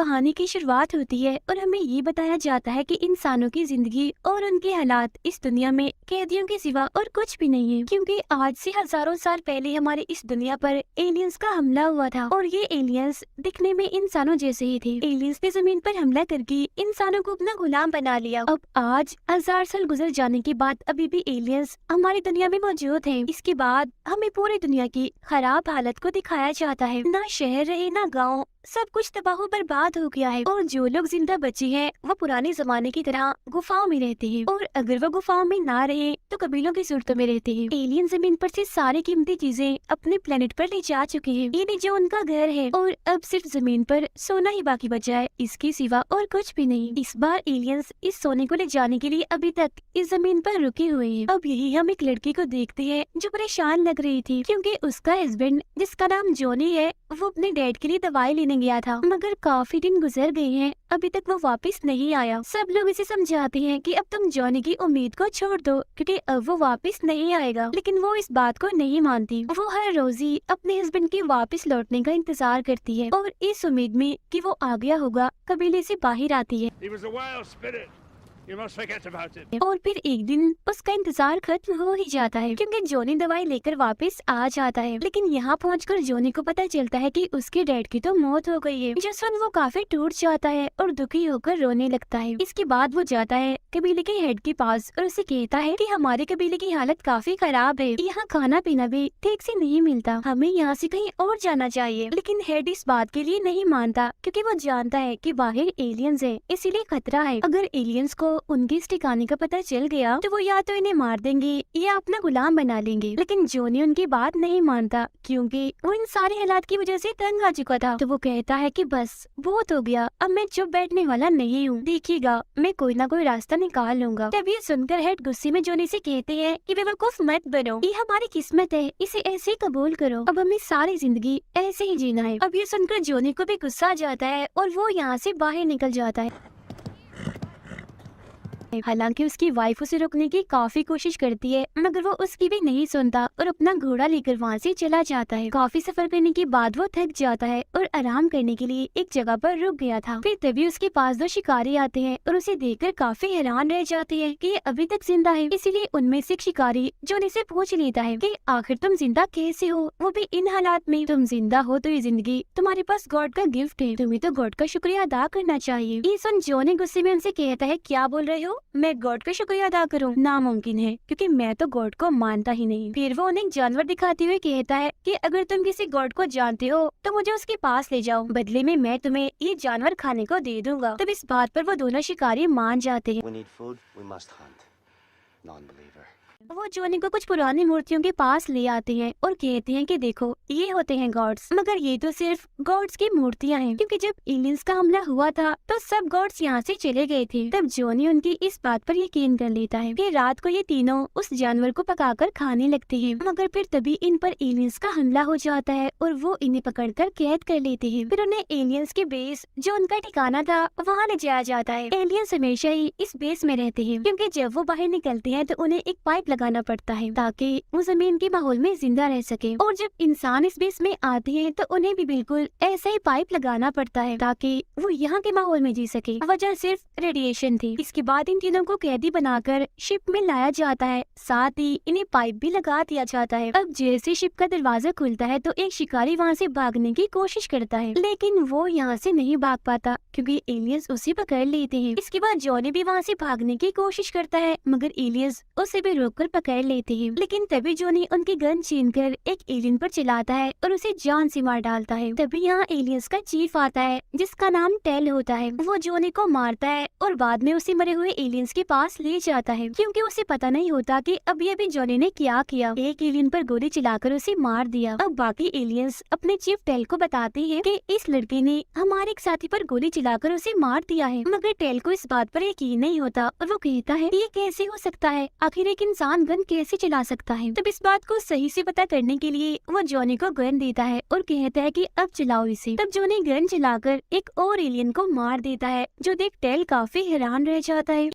कहानी की शुरुआत होती है और हमें ये बताया जाता है कि इंसानों की जिंदगी और उनके हालात इस दुनिया में कैदियों के सिवा और कुछ भी नहीं है, क्योंकि आज से हजारों साल पहले हमारे इस दुनिया पर एलियंस का हमला हुआ था और ये एलियंस दिखने में इंसानों जैसे ही थे। एलियंस ने जमीन पर हमला करके इंसानों को अपना गुलाम बना लिया। अब आज 1000 साल गुजर जाने के बाद अभी भी एलियंस हमारी दुनिया में मौजूद हैं। इसके बाद हमें पूरी दुनिया की खराब हालत को दिखाया जाता है। ना शहर रहे ना गाँव, सब कुछ तबाह बर्बाद हो गया है और जो लोग जिंदा बचे हैं वो पुराने जमाने की तरह गुफाओं में रहते हैं और अगर वो गुफाओं में ना रहे तो कबीलों की सूरतों में रहते हैं। एलियन जमीन पर से सारी कीमती चीजें अपने प्लेनेट पर ले जा चुके हैं। ये जो उनका घर है और अब सिर्फ जमीन पर सोना ही बाकी बचा है, इसके सिवा और कुछ भी नहीं। इस बार एलियंस इस सोने को ले जाने के लिए अभी तक इस जमीन पर रुके हुए हैं। अब यही हम एक लड़की को देखते हैं जो परेशान लग रही थी क्योंकि उसका हस्बैंड जिसका नाम जॉनी है वो अपने डैड के लिए दवाई लेने गया था, मगर काफी दिन गुजर गए हैं, अभी तक वो वापस नहीं आया। सब लोग इसे समझाते हैं कि अब तुम जॉनी की उम्मीद को छोड़ दो क्योंकि अब वो वापस नहीं आएगा, लेकिन वो इस बात को नहीं मानती। वो हर रोज ही अपने हस्बैंड के वापस लौटने का इंतजार करती है और इस उम्मीद में कि वो आ गया होगा कबीले से बाहर आती है। और फिर एक दिन उसका इंतजार खत्म हो ही जाता है क्योंकि जॉनी दवाई लेकर वापस आ जाता है, लेकिन यहाँ पहुंचकर जॉनी को पता चलता है कि उसके डैड की तो मौत हो गई है। जिस वक्त वो काफी टूट जाता है और दुखी होकर रोने लगता है। इसके बाद वो जाता है कबीले के हेड के पास और उसे कहता है कि हमारे कबीले की हालत काफी खराब है, यहाँ खाना पीना भी ठीक से नहीं मिलता, हमें यहाँ से कहीं और जाना चाहिए। लेकिन हेड इस बात के लिए नहीं मानता क्योंकि वो जानता है कि बाहर एलियंस है, इसीलिए खतरा है। अगर एलियंस को उनके इस ठिकाने का पता चल गया तो वो या तो इन्हें मार देंगे या अपना गुलाम बना लेंगे। लेकिन जॉनी उनकी बात नहीं मानता क्योंकि वो इन सारे हालात की वजह से तंग आ चुका था। तो वो कहता है कि बस बहुत हो गया, अब मैं चुप बैठने वाला नहीं हूँ, देखिएगा मैं कोई ना कोई रास्ता निकाल लूंगा। तब ये सुनकर हेड गुस्से में जॉनी से कहते हैं कि बेवकूफ मत बनो, ये हमारी किस्मत है, इसे ऐसे कबूल करो, अब हमें सारी जिंदगी ऐसे ही जीना है। अब ये सुनकर जॉनी को भी गुस्सा आ जाता है और वो यहाँ से बाहर निकल जाता है। हालांकि उसकी वाइफ उसे रोकने की काफी कोशिश करती है, मगर वो उसकी भी नहीं सुनता और अपना घोड़ा लेकर वहाँ से चला जाता है। काफी सफर करने के बाद वो थक जाता है और आराम करने के लिए एक जगह पर रुक गया था। फिर तभी उसके पास दो शिकारी आते हैं और उसे देखकर काफी हैरान रह जाते हैं कि ये अभी तक जिंदा है। इसीलिए उनमें से एक शिकारी जॉनी से पूछ लेता है कि आखिर तुम जिंदा कैसे हो, वो भी इन हालात में। तुम जिंदा हो तो ये जिंदगी तुम्हारे पास गॉड का गिफ्ट है, तुम्हें तो गॉड का शुक्रिया अदा करना चाहिए। ये सुन जॉनी गुस्से में उनसे कहता है क्या बोल रहे हो, मैं गॉड का शुक्रिया अदा करूं? नामुमकिन है क्योंकि मैं तो गॉड को मानता ही नहीं। फिर वो उन्हें जानवर दिखाते हुए कहता है कि अगर तुम किसी गॉड को जानते हो तो मुझे उसके पास ले जाओ, बदले में मैं तुम्हें ये जानवर खाने को दे दूंगा। तब इस बात पर वो दोनों शिकारी मान जाते हैं। वो जॉनी को कुछ पुरानी मूर्तियों के पास ले आते हैं और कहते हैं कि देखो ये होते हैं गॉड्स, मगर ये तो सिर्फ गॉड्स की मूर्तियां हैं क्योंकि जब एलियंस का हमला हुआ था तो सब गॉड्स यहाँ से चले गए थे। तब जॉनी उनकी इस बात पर यकीन कर लेता है। फिर रात को ये तीनों उस जानवर को पकाकर खाने लगते हैं, मगर फिर तभी इन पर एलियंस का हमला हो जाता है और वो इन्हें पकड़कर कैद कर लेते हैं। फिर उन्हें एलियंस के बेस जो उनका ठिकाना था वहाँ ले जाया जाता है। एलियंस हमेशा ही इस बेस में रहते हैं क्योंकि जब वो बाहर निकलते हैं तो उन्हें एक पाइप लगाना पड़ता है ताकि वो जमीन के माहौल में जिंदा रह सके। और जब इंसान इस बेस में आते हैं तो उन्हें भी बिल्कुल ऐसा ही पाइप लगाना पड़ता है ताकि वो यहाँ के माहौल में जी सके। वजह सिर्फ रेडिएशन थी। इसके बाद इन तीनों को कैदी बनाकर शिप में लाया जाता है, साथ ही इन्हें पाइप भी लगा दिया जाता है। अब जैसे शिप का दरवाजा खुलता है तो एक शिकारी वहाँ से भागने की कोशिश करता है, लेकिन वो यहाँ से नहीं भाग पाता क्योंकि एलियंस उसे पकड़ लेते हैं। इसके बाद जॉनी भी वहाँ से भागने की कोशिश करता है, मगर एलियंस उसे भी रोककर पकड़ लेते हैं। लेकिन तभी जॉनी उनकी गन छीनकर एक एलियन पर चलाता है और उसे जान से मार डालता है। तभी यहाँ एलियंस का चीफ आता है जिसका नाम टेल होता है। वो जॉनी को मारता है और बाद में उसे मरे हुए एलियंस के पास ले जाता है क्योंकि उसे पता नहीं होता कि अब ये भी जॉनी ने क्या किया, एक एलियन पर गोली चलाकर उसे मार दिया। अब बाकी एलियंस अपने चीफ टेल को बताते हैं कि इस लड़के ने हमारे एक साथी पर गोली चलाकर उसे मार दिया है, मगर टेल को इस बात पर यकीन नहीं होता और वो कहता है ये कैसे हो सकता है, आखिर एक इंसान गन कैसे चला सकता है। तब इस बात को सही से पता करने के लिए वो जॉनी को गन देता है और कहता है कि अब चलाओ इसे। तब जॉनी गन चलाकर एक और एलियन को मार देता है जो देख टेल काफी हैरान रह जाता है।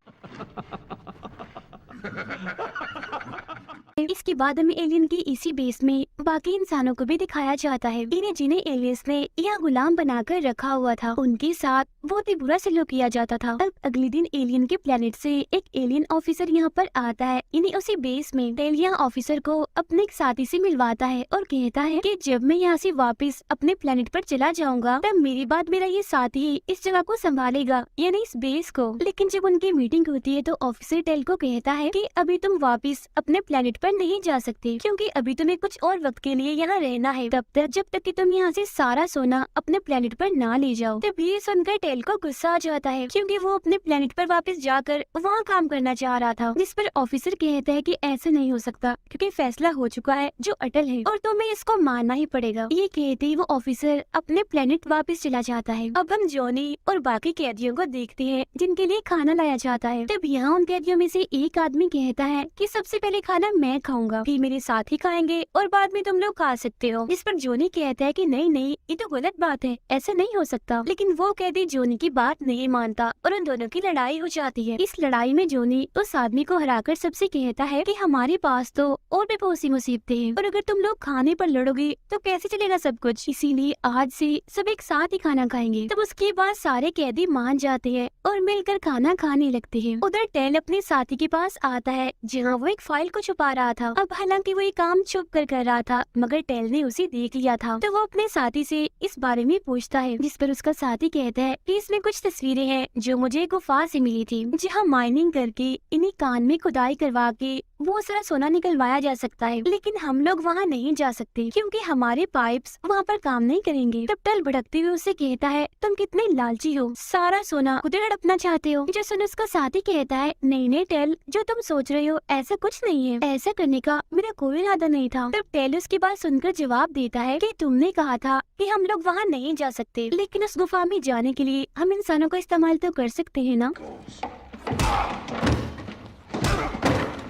इसके बाद हमें एलियन की इसी बेस में बाकी इंसानों को भी दिखाया जाता है। इन्हें जिन्हें एलियंस ने यहाँ गुलाम बनाकर रखा हुआ था उनके साथ बहुत ही बुरा सलूक किया जाता था। अब अगले दिन एलियन के प्लेनेट से एक एलियन ऑफिसर यहाँ पर आता है। इन्हें उसी बेस में टेल यहाँ ऑफिसर को अपने एक साथी से मिलवाता है और कहता है कि जब मैं यहाँ से वापस अपने प्लेनेट पर चला जाऊंगा तब मेरे बाद मेरा ये साथी इस जगह को संभालेगा, यानी इस बेस को। लेकिन जब उनकी मीटिंग होती है तो ऑफिसर टेल को कहता है कि अभी तुम वापस अपने प्लेनेट पर नहीं जा सकते, क्योंकि अभी तुम्हें कुछ और वक्त के लिए यहाँ रहना है, तब तक जब तक कि तुम यहाँ से सारा सोना अपने प्लेनेट पर ना ले जाओ। तब ये सुनकर टेल को गुस्सा आ जाता है, क्योंकि वो अपने प्लेनेट पर वापस जाकर वहाँ काम करना चाह रहा था। जिस पर ऑफिसर कहता है कि ऐसा नहीं हो सकता, क्योंकि फैसला हो चुका है जो अटल है और तुम्हें इसको मानना ही पड़ेगा। ये कहते ही वो ऑफिसर अपने प्लेनेट वापस चला जाता है। अब हम जॉनी और बाकी कैदियों को देखते हैं जिनके लिए खाना लाया जाता है। तब यहाँ उन कैदियों में से एक आदमी कहता है कि सबसे पहले खाना मैं खाऊंगा, फिर मेरे साथी खाएंगे और बाद में तुम लोग खा सकते हो। जिस पर जॉनी कहता है कि नहीं नहीं, ये तो गलत बात है, ऐसा नहीं हो सकता। लेकिन वो कैदी जॉनी की बात नहीं मानता और उन दोनों की लड़ाई हो जाती है। इस लड़ाई में जॉनी उस आदमी को हराकर सबसे कहता है कि हमारे पास तो और भी बहुत सी मुसीबतें हैं और अगर तुम लोग खाने पर लड़ोगे तो कैसे चलेगा सब कुछ, इसीलिए आज से सब एक साथ ही खाना खाएंगे। तब उसके बाद सारे कैदी मान जाते हैं और मिलकर खाना खाने लगते हैं। उधर टेल अपने साथी के पास आता है जहाँ वो एक फाइल को छुपा रहा था। अब हालांकि वो ये काम छुप कर रहा था, मगर टेल ने उसे देख लिया था। तो वो अपने साथी से इस बारे में पूछता है, जिस पर उसका साथी कहता है कि इसमें कुछ तस्वीरें हैं जो मुझे गुफा से मिली थी, जहाँ माइनिंग करके इन्हीं कान में खुदाई करवा के वो सारा सोना निकलवाया जा सकता है। लेकिन हम लोग वहाँ नहीं जा सकते क्योंकि हमारे पाइप्स वहाँ पर काम नहीं करेंगे। तब टेल भड़कते हुए उससे कहता है, तुम कितने लालची हो, सारा सोना खुद हड़पना चाहते हो। जो सुन उसका साथी कहता है, नहीं नहीं टेल, जो तुम सोच रहे हो ऐसा कुछ नहीं है, ऐसा करने का मेरा कोई इरादा नहीं था। तब टेल उसकी बात सुनकर जवाब देता है कि तुमने कहा था कि हम लोग वहाँ नहीं जा सकते, लेकिन उस गुफा में जाने के लिए हम इंसानों का इस्तेमाल तो कर सकते हैं ना।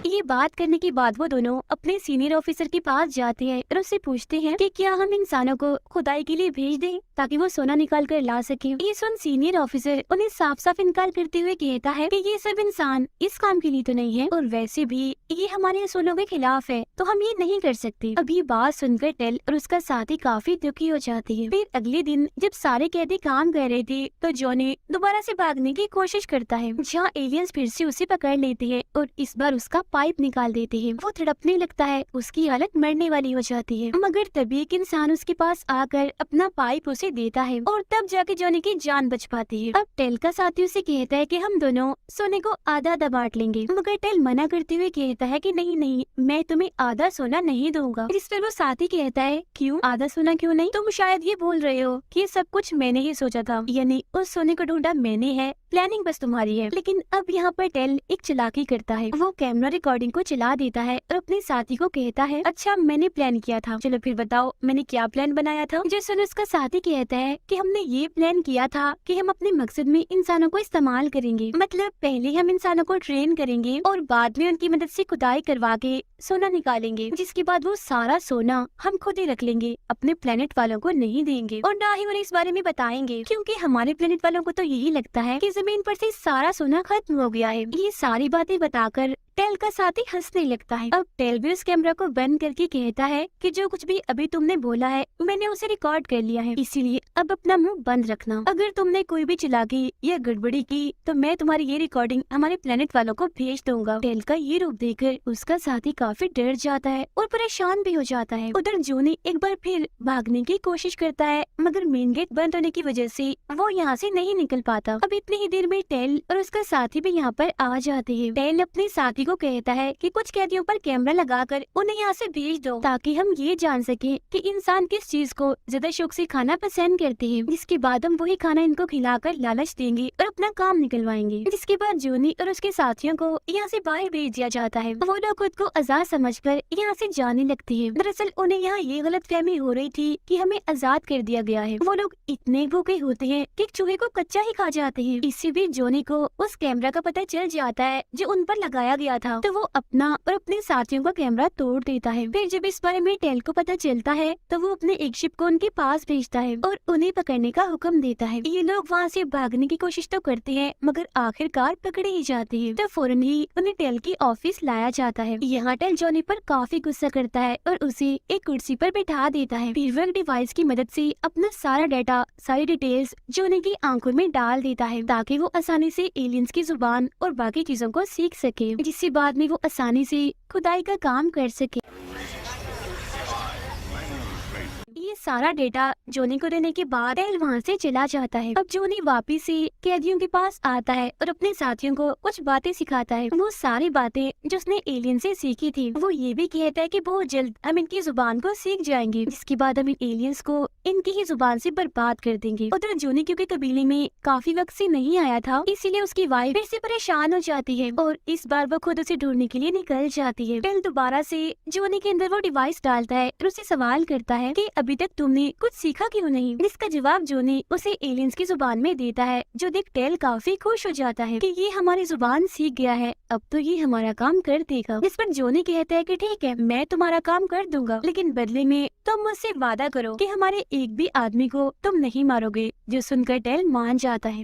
ये बात करने के बाद वो दोनों अपने सीनियर ऑफिसर के पास जाते हैं और उससे पूछते हैं कि क्या हम इंसानों को खुदाई के लिए भेज दें ताकि वो सोना निकाल कर ला सके। ये सुन सीनियर ऑफिसर उन्हें साफ साफ इनकार करते हुए कहता है कि ये सब इंसान इस काम के लिए तो नहीं है और वैसे भी ये हमारे असूलों के खिलाफ है, तो हम ये नहीं कर सकते। अभी बात सुनकर टेल और उसका साथी काफी दुखी हो जाते हैं। फिर अगले दिन जब सारे कैदी काम कर रहे थे तो जॉनी दोबारा से भागने की कोशिश करता है, जहाँ एलियंस फिर से उसे पकड़ लेते हैं और इस बार उसका पाइप निकाल देते हैं। वो तड़पने लगता है, उसकी हालत मरने वाली हो जाती है, मगर तभी एक इंसान उसके पास आकर अपना पाइप उसे देता है और तब जाके जॉनी की जान बच पाती है। अब टेल का साथी उसे कहता है कि हम दोनों सोने को आधा आधा बांट लेंगे, मगर टेल मना करते हुए कहता है कि नहीं नहीं, मैं तुम्हें आधा सोना नहीं दूंगा। इस पर वो साथी कहता है, क्यों आधा सोना क्यों नहीं? तुम शायद ये बोल रहे हो कि ये सब कुछ मैंने ही सोचा था, यानी उस सोने को ढूंढा मैंने है, प्लानिंग बस तुम्हारी है। लेकिन अब यहाँ पर टेल एक चालाकी करता है, वो कैमरा रिकॉर्डिंग को चला देता है और अपने साथी को कहता है, अच्छा मैंने प्लान किया था, चलो फिर बताओ मैंने क्या प्लान बनाया था। जो सुन उसका साथी कहता है कि हमने ये प्लान किया था कि हम अपने मकसद में इंसानों को इस्तेमाल करेंगे, मतलब पहले हम इंसानों को ट्रेन करेंगे और बाद में उनकी मदद से खुदाई करवा के सोना निकालेंगे, जिसके बाद वो सारा सोना हम खुद ही रख लेंगे, अपने प्लेनेट वालों को नहीं देंगे और ना ही उन्हें इस बारे में बताएंगे, क्योंकि हमारे प्लेनेट वालों को तो यही लगता है कि जमीन पर से सारा सोना खत्म हो गया है। ये सारी बातें बताकर टेल का साथी हंसने लगता है। अब टेल भी उस कैमरा को बंद करके कहता है कि जो कुछ भी अभी तुमने बोला है मैंने उसे रिकॉर्ड कर लिया है, इसीलिए अब अपना मुंह बंद रखना। अगर तुमने कोई भी चालाकी या गड़बड़ी की तो मैं तुम्हारी ये रिकॉर्डिंग हमारे प्लेनेट वालों को भेज दूंगा। टेल का ये रूप देखकर उसका साथी काफी डर जाता है और परेशान भी हो जाता है। उधर जॉनी एक बार फिर भागने की कोशिश करता है, मगर मेन गेट बंद होने की वजह से वो यहाँ से नहीं निकल पाता। अब इतनी ही देर में टेल और उसका साथी भी यहाँ पर आ जाते हैं। टेल अपने साथी को कहता है कि कुछ कैदियों पर कैमरा लगाकर उन्हें यहाँ से भेज दो, ताकि हम ये जान सके कि इंसान किस चीज को ज्यादा शौक से खाना पसंद करते हैं, जिसके बाद हम वही खाना इनको खिलाकर लालच देंगे और अपना काम निकलवाएंगे। जिसके बाद जॉनी और उसके साथियों को यहाँ से बाहर भेज दिया जाता है। वो लोग खुद को आजाद समझकर यहाँ से जाने लगते हैं। दरअसल उन्हें यहाँ ये गलतफहमी हो रही थी कि हमें आजाद कर दिया गया है। वो लोग इतने भूखे होते हैं कि चूहे को कच्चा ही खा जाते हैं। इसी बीच जॉनी को उस कैमरा का पता चल जाता है जो उन पर लगाया गया था, तो वो अपना और अपने साथियों का कैमरा तोड़ देता है। फिर जब इस बारे में टेल को पता चलता है तो वो अपने एक शिप को उनके पास भेजता है और उन्हें पकड़ने का हुक्म देता है। ये लोग वहाँ से भागने की कोशिश तो करते हैं मगर आखिरकार पकड़े ही जाते हैं। तो फौरन ही उन्हें टेल की ऑफिस लाया जाता है। यहाँ टेल जॉनी पर काफी गुस्सा करता है और उसे एक कुर्सी पर बैठा देता है। फिर वह डिवाइस की मदद से अपना सारा डाटा, सारी डिटेल्स जॉनी की आंखों में डाल देता है ताकि वो आसानी से एलियंस की जुबान और बाकी चीजों को सीख सके, जिससे बाद में वो आसानी से खुदाई का काम कर सके। ये सारा डेटा जोनी को देने के बाद टेल वहाँ से चला जाता है। अब जोनी वापिस से कैदियों के पास आता है और अपने साथियों को कुछ बातें सिखाता है। वो सारी बातें जो उसने एलियन से सीखी थी। वो ये भी कहता है कि बहुत जल्द हम इनकी जुबान को सीख जाएंगे, जिसके बाद हम इन एलियंस को इनकी ही जुबान से बर्बाद कर देंगे। उधर जोनी क्योंकि कबीले में काफी वक्त से नहीं आया था, इसीलिए उसकी वाइफ फिर से परेशान हो जाती है और इस बार वो खुद उसे ढूंढने के लिए निकल जाती है। टेल दोबारा से जोनी के अंदर वो डिवाइस डालता है और उसे सवाल करता है कि अभी तक तुमने कुछ सीखा क्यों नहीं, जिसका जवाब जोनी उसे एलियंस की जुबान में देता है। जो देख टेल काफी खुश हो जाता है कि ये हमारी जुबान सीख गया है, अब तो ये हमारा काम कर देगा। जिस पर जोनी कहता है कि ठीक है, मैं तुम्हारा काम कर दूंगा, लेकिन बदले में तुम मुझसे वादा करो कि हमारे एक भी आदमी को तुम नहीं मारोगे। जो सुनकर टेल मान जाता है।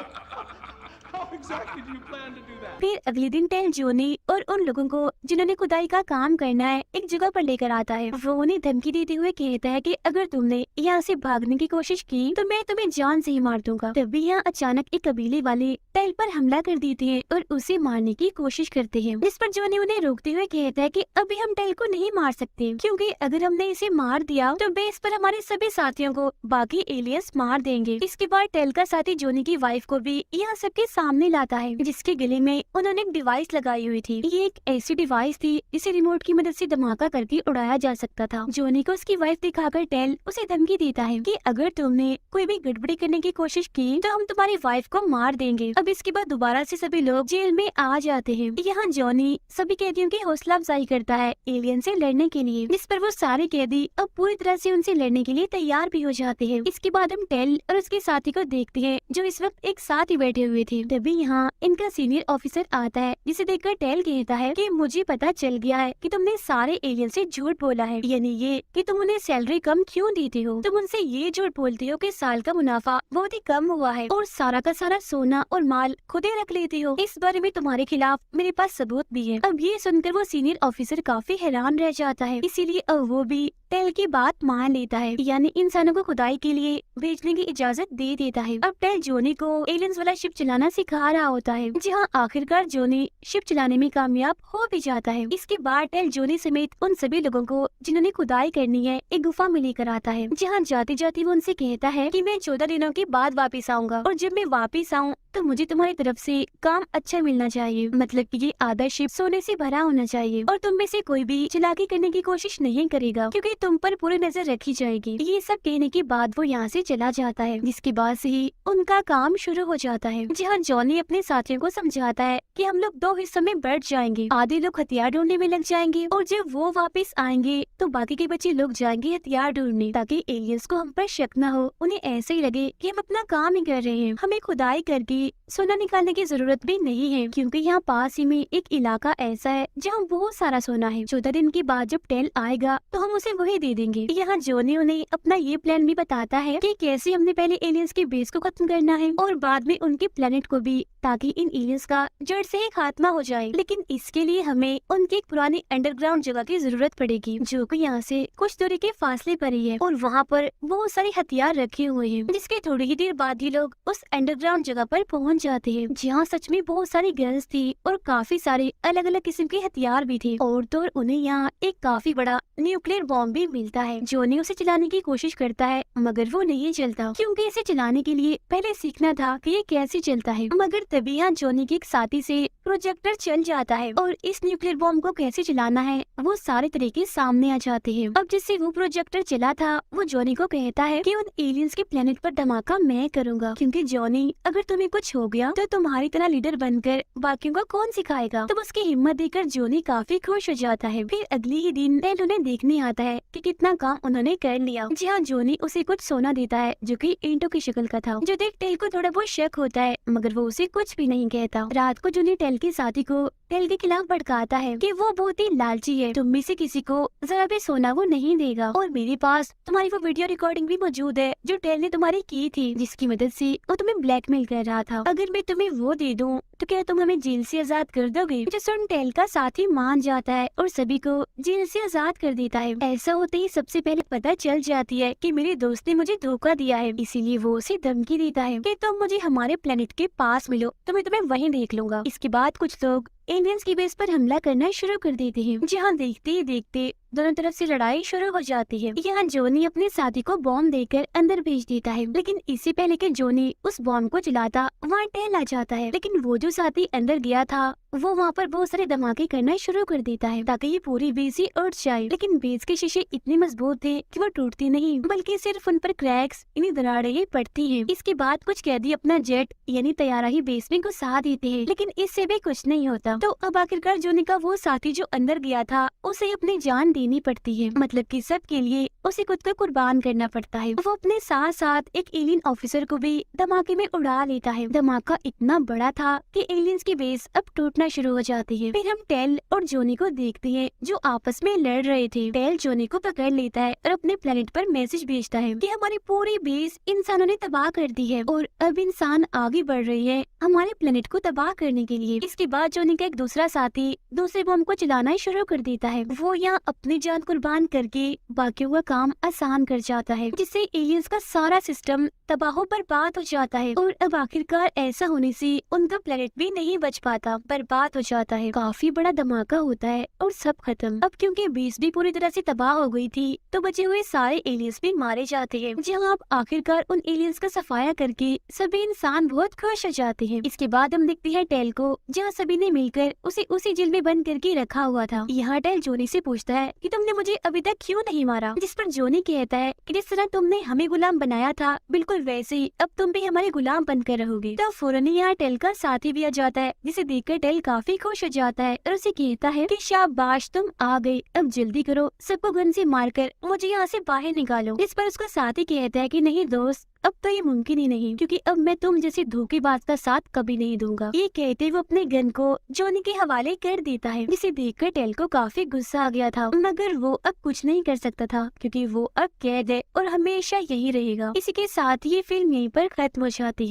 फिर अगले दिन टेल जोनी और उन लोगों को जिन्होंने खुदाई का काम करना है एक जगह पर लेकर आता है। वो उन्हें धमकी देते हुए कहता है कि अगर तुमने यहाँ से भागने की कोशिश की तो मैं तुम्हें जान से ही मार दूंगा। तभी यहाँ अचानक एक कबीले वाले टेल पर हमला कर देते हैं और उसे मारने की कोशिश करते हैं। जिस पर जोनी उन्हें रोकते हुए कहता है कि अभी हम टेल को नहीं मार सकते, क्योंकि अगर हमने इसे मार दिया तो बेस पर हमारे सभी साथियों को बाकी एलियंस मार देंगे। इसके बाद टेल का साथी जोनी की वाइफ को भी यहाँ सबके सामने लाता है, जिसके गले में उन्होंने एक डिवाइस लगाई हुई थी। ये एक ऐसी डिवाइस थी जिसे रिमोट की मदद से धमाका करके उड़ाया जा सकता था। जोनी को उसकी वाइफ दिखाकर टेल उसे धमकी देता है कि अगर तुमने कोई भी गड़बड़ी करने की कोशिश की तो हम तुम्हारी वाइफ को मार देंगे। अब इसके बाद दोबारा से सभी लोग जेल में आ जाते हैं। यहाँ जोनी सभी कैदियों की हौसला अफजाई करता है एलियन से लड़ने के लिए, जिस पर वो सारे कैदी अब पूरी तरह से उनसे लड़ने के लिए तैयार भी हो जाते हैं। इसके बाद हम टेल और उसके साथी को देखते हैं जो इस वक्त एक साथ ही बैठे हुए थे। तभी यहाँ इनका सीनियर ऑफिसर आता है, जिसे देखकर टेल कहता है कि मुझे पता चल गया है कि तुमने सारे एलियन से झूठ बोला है, यानी ये कि तुम उन्हें सैलरी कम क्यों देते हो। तुम उनसे ये झूठ बोलते हो कि साल का मुनाफा बहुत ही कम हुआ है और सारा का सारा सोना और माल खुद ही रख लेते हो। इस बारे में तुम्हारे खिलाफ मेरे पास सबूत भी है। अब ये सुनकर वो सीनियर ऑफिसर काफी हैरान रह जाता है, इसीलिए अब वो भी टेल की बात मान लेता है, यानी इंसानों को खुदाई के लिए भेजने की इजाजत दे देता है। अब टेल जोनी को एलियंस वाला शिप चलाना सिखा रहा होता है, जहाँ आखिरकार जोनी शिप चलाने में कामयाब हो भी जाता है। इसके बाद टेल जोनी समेत उन सभी लोगों को जिन्होंने खुदाई करनी है एक गुफा में लेकर आता है, जहाँ जाते जाते वो उनसे कहता है कि मैं 14 दिनों के बाद वापिस आऊंगा और जब मैं वापिस आऊँ तो मुझे तुम्हारी तरफ से काम अच्छा मिलना चाहिए, मतलब कि ये आधा शिप सोने से भरा होना चाहिए और तुम में से कोई भी चालाकी करने की कोशिश नहीं करेगा, क्योंकि तुम पर पूरी नजर रखी जाएगी। ये सब कहने के बाद वो यहाँ से चला जाता है, जिसके बाद से ही उनका काम शुरू हो जाता है, जहाँ जॉनी अपने साथियों को समझाता है कि हम लोग 2 हिस्सों में बढ़ जाएंगे। आधे लोग हथियार ढूंढने में लग जाएंगे और जब वो वापस आएंगे तो बाकी के बच्चे लोग जाएंगे हथियार ढूंढने, ताकि एलियंस को हम पर शक न हो, उन्हें ऐसे ही लगे कि हम अपना काम ही कर रहे हैं। हमें खुदाई करके सोना निकालने की जरूरत भी नहीं है, क्योंकि यहाँ पास ही में एक इलाका ऐसा है जहाँ बहुत सारा सोना है। 14 दिन के बाद जब टेल आएगा तो हम उसे वही दे देंगे। यहाँ जोनी उन्हें अपना ये प्लान भी बताता है कि कैसे हमने पहले एलियंस के बेस को खत्म करना है और बाद में उनके प्लेनेट को भी, ताकि इन एलियंस का जड़ से ही खात्मा हो जाए। लेकिन इसके लिए हमें उनकी एक पुरानी अंडरग्राउंड जगह की जरूरत पड़ेगी, जो कि यहाँ से कुछ दूरी के फासले पर ही है और वहाँ पर बहुत सारे हथियार रखे हुए हैं, जिसके थोड़ी ही देर बाद ही लोग उस अंडरग्राउंड जगह पर पहुँच जाते हैं, जहाँ सच में बहुत सारी गन्स थी और काफी सारे अलग अलग किस्म के हथियार भी थे और तो उन्हें यहाँ एक काफी बड़ा न्यूक्लियर बॉम्ब भी मिलता है। जोनी उसे चलाने की कोशिश करता है मगर वो नहीं चलता, क्योंकि इसे चलाने के लिए पहले सीखना था कि ये कैसे चलता है। मगर तभी यहाँ जोनी के एक साथी से प्रोजेक्टर चल जाता है और इस न्यूक्लियर बॉम्ब को कैसे चलाना है वो सारे तरीके सामने आ जाते हैं। अब जिससे वो प्रोजेक्टर चला था वो जोनी को कहता है कि उन एलियंस के प्लेनेट पर धमाका मैं करूंगा, क्योंकि जोनी अगर तुम्हें कुछ हो गया तो तुम्हारी तरह लीडर बनकर बाकियों को कौन सिखाएगा। तब उसकी हिम्मत देखकर जोनी काफी खुश हो जाता है। फिर अगले ही दिन टेल उन्हें देखने आता है कि कितना काम उन्होंने कर लिया। जहाँ जोनी उसे कुछ सोना देता है जो कि ईंटों की शक्ल का था, जो देख टेल को थोड़ा बहुत शक होता है, मगर वो उसे कुछ कुछ भी नहीं कहता। रात को जूनी टेल की साथी को टेल के खिलाफ भड़काता है कि वो बहुत ही लालची है, तुम में से किसी को जरा भी सोना वो नहीं देगा, और मेरे पास तुम्हारी वो वीडियो रिकॉर्डिंग भी मौजूद है जो टेल ने तुम्हारी की थी, जिसकी मदद से वो तुम्हें ब्लैकमेल कर रहा था। अगर मैं तुम्हें वो दे दूं तो क्या तुम हमें जेल से आजाद कर दोगे? जो सुन टेल का साथी मान जाता है और सभी को जेल से आजाद कर देता है। ऐसा होते ही सबसे पहले पता चल जाती है कि मेरे दोस्त ने मुझे धोखा दिया है, इसीलिए वो उसे धमकी देता है कि तुम मुझे हमारे प्लेनेट के पास मिलो तो मैं तुम्हें वहीं देख लूंगा। इसके बाद कुछ लोग एलियंस की बेस पर हमला करना शुरू कर देते हैं, जहाँ देखते ही देखते दोनों तरफ से लड़ाई शुरू हो जाती है। यहाँ जोनी अपने साथी को बॉम्ब देकर अंदर भेज देता है, लेकिन इससे पहले कि जोनी उस बॉम्ब को जलाता वहाँ टेल आ जाता है। लेकिन वो जो साथी अंदर गया था वो वहाँ पर बहुत सारे धमाके करना शुरू कर देता है ताकि ये पूरी बेस ही उड़ जाए। लेकिन बेस के शीशे इतने मजबूत थे कि वो टूटती नहीं, बल्कि सिर्फ उन पर क्रैक्स यानी दरारें ही पड़ती हैं। इसके बाद कुछ कैदी अपना जेट यानी तैयारा ही बेस में घुसा देते हैं, लेकिन इससे भी कुछ नहीं होता। तो अब आखिरकार जोनी का वो साथी जो अंदर गया था उसे अपनी जान देनी पड़ती है, मतलब कि सबके लिए उसे खुद को कुर्बान करना पड़ता है। वो अपने साथ साथ एक एलियन ऑफिसर को भी धमाके में उड़ा लेता है। धमाका इतना बड़ा था कि एलियंस की बेस अब टूटना शुरू हो जाती है। फिर हम टेल और जोनी को देखते हैं जो आपस में लड़ रहे थे। टेल जोनी को पकड़ लेता है और अपने प्लेनेट पर मैसेज भेजता है कि हमारी पूरी बेस इंसानों ने तबाह कर दी है और अब इंसान आगे बढ़ रही है हमारे प्लेनेट को तबाह करने के लिए। इसके बाद जोनी का एक दूसरा साथी दूसरे बम को चलाना शुरू कर देता है। वो यहाँ अपनी जान कुर्बान करके बाकियों का काम आसान कर जाता है, जिससे एलियंस का सारा सिस्टम तबाह बर्बाद हो जाता है। और अब आखिरकार ऐसा होने से उनका प्लेनेट भी नहीं बच पाता, बर्बाद हो जाता है। काफी बड़ा धमाका होता है और सब खत्म। अब क्योंकि बेस भी पूरी तरह से तबाह हो गई थी तो बचे हुए सारे एलियंस भी मारे जाते हैं, जहाँ अब आखिरकार उन एलियंस का सफाया करके सभी इंसान बहुत खुश हो जाते हैं। इसके बाद हम देखते हैं टेल को, जहाँ सभी ने मिलकर उसे उसी जेल में बंद करके रखा हुआ था। यहाँ टेल जोनी से पूछता है कि तुमने मुझे अभी तक क्यों नहीं मारा, जिस पर जोनी कहता है कि जिस तरह तुमने हमें गुलाम बनाया था बिल्कुल वैसे ही अब तुम भी हमारे गुलाम बनकर रहोगे। तो फौरन यहाँ टेल का साथी भी आ जाता है, जिसे देखकर टेल काफी खुश हो जाता है और उसे कहता है कि शाबाश तुम आ गए, अब जल्दी करो, सबको गन से मारकर मुझे यहाँ से बाहर निकालो। इस पर उसका साथी कहता है कि नहीं दोस्त, अब तो ये मुमकिन ही नहीं, क्योंकि अब मैं तुम जैसे धोखेबाज का साथ कभी नहीं दूंगा। ये कहते वो अपने गन को जोनी के हवाले कर देता है, जिसे देखकर टेल को काफी गुस्सा आ गया था, मगर वो अब कुछ नहीं कर सकता था क्योंकि वो अब कैद है और हमेशा यही रहेगा। इसी के साथ ये फिल्म यहीं पर खत्म हो जाती है।